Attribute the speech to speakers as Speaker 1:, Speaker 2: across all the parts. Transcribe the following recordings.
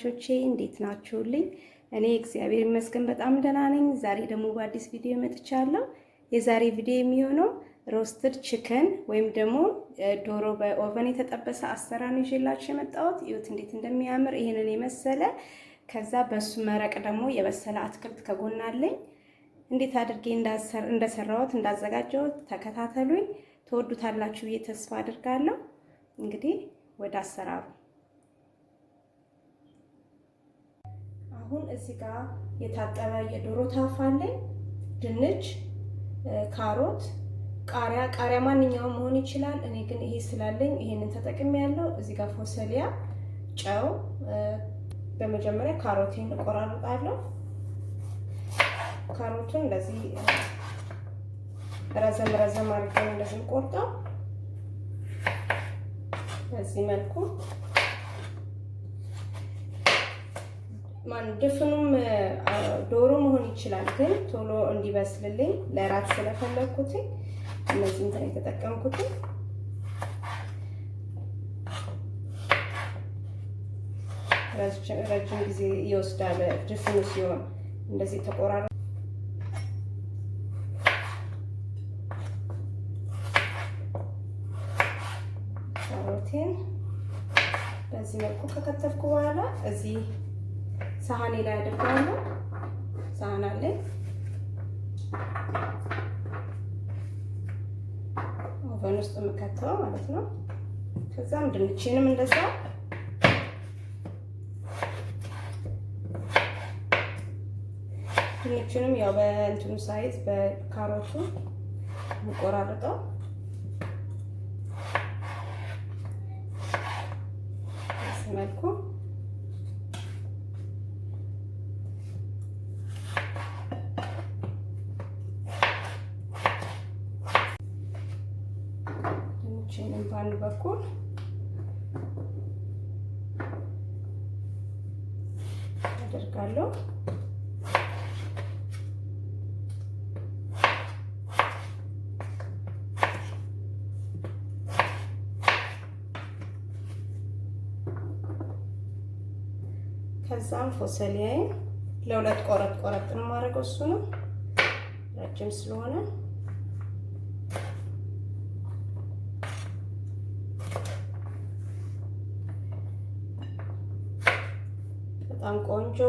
Speaker 1: ተመልካቾቼ እንዴት ናችሁልኝ? እኔ እግዚአብሔር ይመስገን በጣም ደህና ነኝ። ዛሬ ደግሞ በአዲስ ቪዲዮ መጥቻለሁ። የዛሬ ቪዲዮ የሚሆነው ሮስትድ ቺከን ወይም ደግሞ ዶሮ በኦቨን የተጠበሰ አሰራር ነው ይዤላችሁ የመጣሁት። እዩት እንዴት እንደሚያምር ይሄንን የመሰለ ከዛ በሱ መረቅ ደግሞ የበሰለ አትክልት ከጎን አለኝ። እንዴት አድርጌ እንደሰራሁት እንዳዘጋጀሁት ተከታተሉኝ። ተወዱታላችሁ ብዬ ተስፋ አድርጋለሁ። እንግዲህ ወደ አሰራሩ አሁን እዚህ ጋር የታጠበ የዶሮ ታፋ አለኝ፣ ድንች፣ ካሮት፣ ቃሪያ ማንኛውም መሆን ይችላል። እኔ ግን ይሄ ስላለኝ ይሄንን ተጠቅሜያለሁ። እዚህ ጋር ፎሰሊያ፣ ጨው። በመጀመሪያ ካሮቴን እቆራርጣለሁ። ካሮቱን እንደዚህ ረዘም አድርገን እንደዚህ ቆርጠው በዚህ መልኩ ድፍኑም ዶሮ መሆን ይችላል፣ ግን ቶሎ እንዲበስልልኝ ለራት ስለፈለኩት እነዚህን ነው የተጠቀምኩት። ረጅም ጊዜ ይወስዳል ድፍኑ ሲሆን እንደዚህ ተቆራረጠ። ካሮቴን በዚህ መልኩ ከከተፍኩ በኋላ እዚህ ሳህኔ ላይ አድርጋለሁ። ሳህን አለኝ፣ ኦቨን ውስጥ የምከተው ማለት ነው። ከዛም ድንቼንም እንደዛ ድንቹንም ያው በእንትኑ ሳይዝ በካሮቱ የምቆራርጠው በዚህ መልኩ ድንቹንም በአንድ በኩል አደርጋለሁ። ከዛም ፎሰሊያዬን ለሁለት ቆረጥ ነው የማደርገው። እሱ ነው ረጅም ስለሆነ በጣም ቆንጆ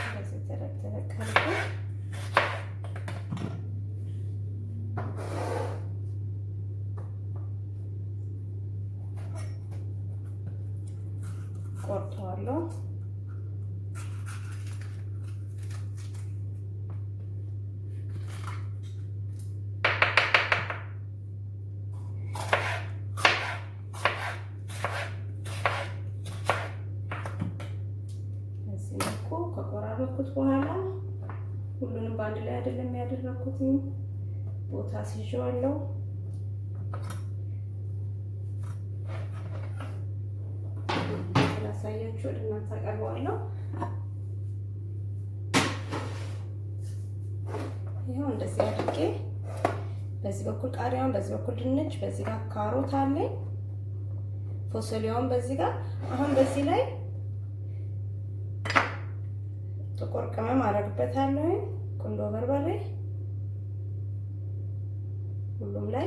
Speaker 1: እንደዚህ ተረከርከ ቆርጠዋለሁ። በዚህ መልኩ ከቆራረጥኩት በኋላ ሁሉንም በአንድ ላይ አይደለም ያደረኩት፣ ቦታ ሲዤዋለሁ። ሳያችሁ ወደ እናንተ አቀርበዋለሁ። ይሄው እንደዚህ አድርጌ በዚህ በኩል ቃሪያውን፣ በዚህ በኩል ድንች፣ በዚህ ጋር ካሮት አለኝ፣ ፎሰሊያውን በዚህ ጋር። አሁን በዚህ ላይ ጥቁር ቅመም አደርግበታለሁ፣ ቁንዶ በርበሬ ሁሉም ላይ፣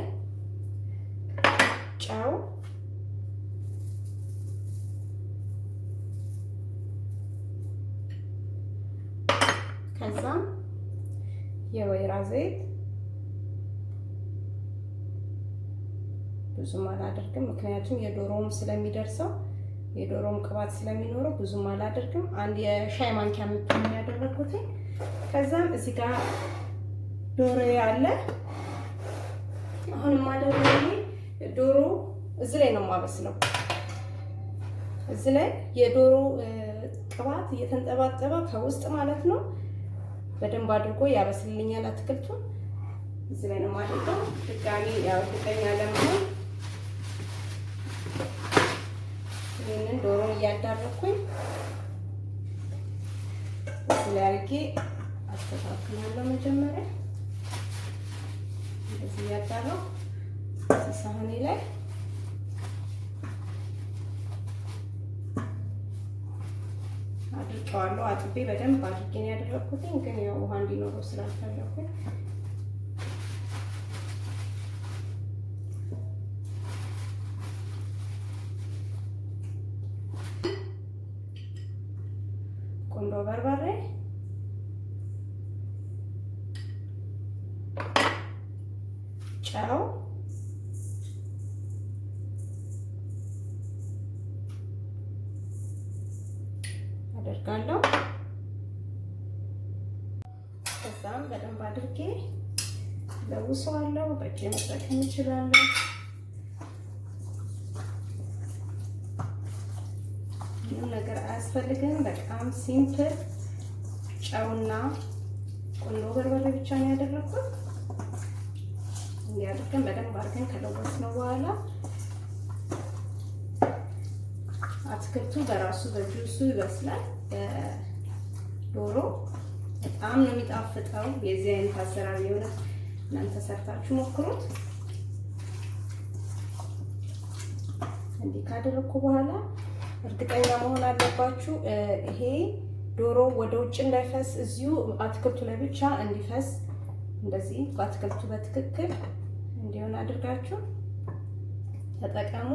Speaker 1: ጨው፣ ከዛም የወይራ ዘይት ብዙም አላደርግም፣ ምክንያቱም የዶሮውም ስለሚደርሰው የዶሮውም ቅባት ስለሚኖረው ብዙም አላደርግም። አንድ የሻይ ማንኪያ የምትሆን ያደረኩት። ከዛም እዚህ ጋር ዶሮ ያለ አሁን ማደረግ ዶሮ እዚህ ላይ ነው የማበስለው። እዚህ ላይ የዶሮ ቅባት እየተንጠባጠበ ከውስጥ ማለት ነው በደንብ አድርጎ ያበስልልኛል አትክልቱን። እዚህ ላይ ነው የማደርገው። ድጋሚ ያው እርግጠኛ ለመሆን ይሄንን ዶሮን እያዳረኩኝ እዚህ ላይ አድርጌ አስተካክላለሁ። መጀመሪያ እንደዚህ እያዳረኩ እዚህ ሳህኔ ላይ አድርቄዋለሁ። አጥቤ በደንብ አድርጌ ነው ያደረኩት፣ ግን ያው ውሃ እንዲኖረው ስላልፈለኩኝ ቆንጆ በርበሬ፣ ጨው፣ አደርጋለሁ። ከዛም በደንብ አድርጌ ለውሰዋለሁ። በእጄ መጠቀም እችላለሁ። ምንም ነገር አያስፈልግም። በጣም ሲምፕል ጨውና ቆንጆ በርበሬ ብቻ ነው ያደረኩት። እንዲህ አድርገን በደንብ አድርገን ከለወስነው በኋላ አትክልቱ በራሱ በጁሱ ይበስላል። ዶሮ በጣም ነው የሚጣፍጠው። የዚህ አይነት አሰራር የሆነ እናንተ ሰርታችሁ ሞክሩት። እንዲህ ካደረኩ በኋላ እርግጠኛ መሆን አለባችሁ ይሄ ዶሮ ወደ ውጭ እንዳይፈስ፣ እዚሁ አትክልቱ ላይ ብቻ እንዲፈስ፣ እንደዚህ በአትክልቱ በትክክል እንዲሆን አድርጋችሁ ተጠቀሙ።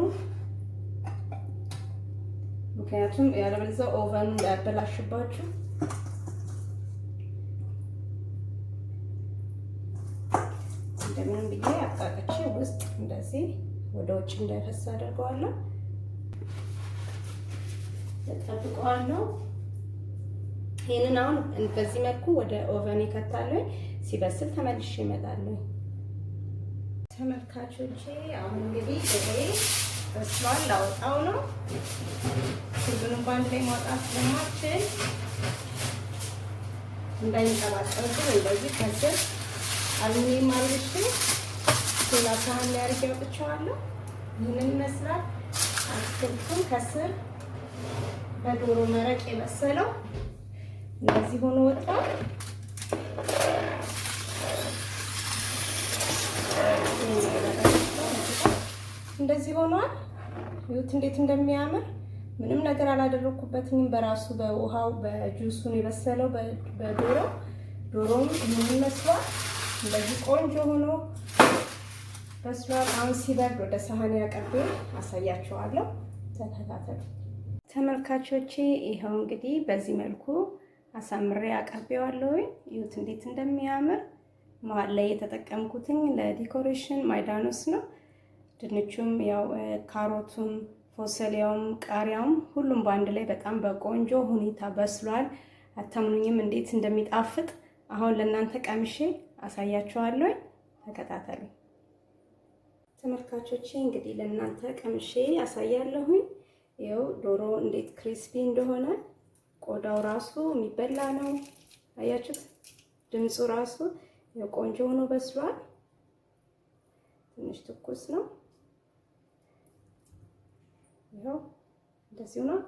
Speaker 1: ምክንያቱም ያለበለዚያ ኦቨኑ እንዳያበላሽባችሁ። እንደምንም ብዬ አጣጥቼ ውስጥ እንደዚህ ወደ ውጭ እንዳይፈስ አደርገዋለሁ። ተጠብቀዋለሁ። ይሄንን አሁን በዚህ መልኩ ወደ ኦቨን ይከታለሁ። ሲበስል ተመልሼ እመጣለሁ። ተመልካቾቼ አሁን እንግዲህ ይሄ በስሏል። ላወጣው ነው። ሁሉንም በአንድ ላይ ማውጣት ስለማልችል እንዳይንጠባጠብብኝ እንደዚህ ከስር አልሙኒየም አልብሼ ሌላ ሳህን ላይ አድርጌ አውጥቼዋለሁ። ይህንን ይመስላል አትክልቱን ከስር በዶሮ መረቅ የበሰለው እንደዚህ ሆኖ ወጣ። እንደዚህ ሆኗል። ይሁት እንዴት እንደሚያምር ምንም ነገር አላደረኩበትም። በራሱ በውሃው በጁሱን የበሰለው ዶሮም ምን መስሏል። እንደዚህ ቆንጆ ሆኖ በስሏል። አሁን ሲበርድ ወደ ሳህን ያቀርቤ አሳያችኋለሁ። ተከታተሉ ተመልካቾቼ። ይኸው እንግዲህ በዚህ መልኩ አሳምሬ አቀርቤዋለሁ። ይሁት እንዴት እንደሚያምር። መሀል ላይ የተጠቀምኩትኝ ለዲኮሬሽን ማይዳኖስ ነው። ድንቹም ያው ካሮቱም ፎሰሊያውም ቃሪያውም ሁሉም በአንድ ላይ በጣም በቆንጆ ሁኔታ በስሏል። አታምኑኝም እንዴት እንደሚጣፍጥ። አሁን ለእናንተ ቀምሼ አሳያችኋለሁ። ተከታተሉ ተመልካቾቼ። እንግዲህ ለእናንተ ቀምሼ አሳያለሁኝ። ይኸው ዶሮ እንዴት ክሪስፒ እንደሆነ፣ ቆዳው ራሱ የሚበላ ነው። አያችሁት? ድምፁ ራሱ ቆንጆ ሆኖ በስሏል። ትንሽ ትኩስ ነው። ይኸው እንደዚህ ነው።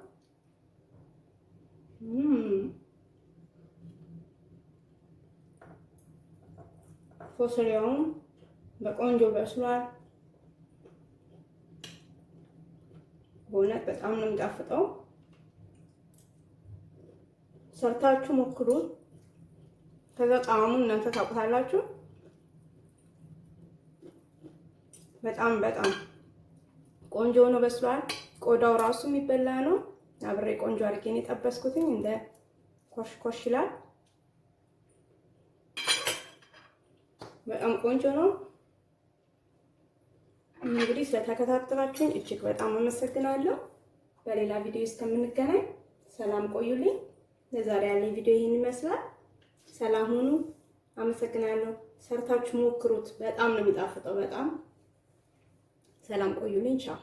Speaker 1: ፎሰሊያውም በቆንጆ በስሏል። በእውነት በጣም ነው የሚጣፍጠው። ሰርታችሁ ሞክሩት። ከዛ ጣዕሙን እናንተ ታውቁታላችሁ። በጣም ቆንጆ ሆኖ በስሏል። ቆዳው ራሱ የሚበላ ነው። አብሬ ቆንጆ አድርጌ ነው የጠበስኩትኝ። እንደ ኮሽኮሽ ይላል። በጣም ቆንጆ ነው። እንግዲህ ስለተከታተላችሁኝ እጅግ በጣም አመሰግናለሁ። በሌላ ቪዲዮ እስከምንገናኝ ሰላም ቆዩልኝ። ለዛሬ ያለኝ ቪዲዮ ይሄን ይመስላል። ሰላም ሁኑ። አመሰግናለሁ። ሰርታችሁ ሞክሩት። በጣም ነው የሚጣፍጠው። በጣም ሰላም ቆዩልኝ። ቻው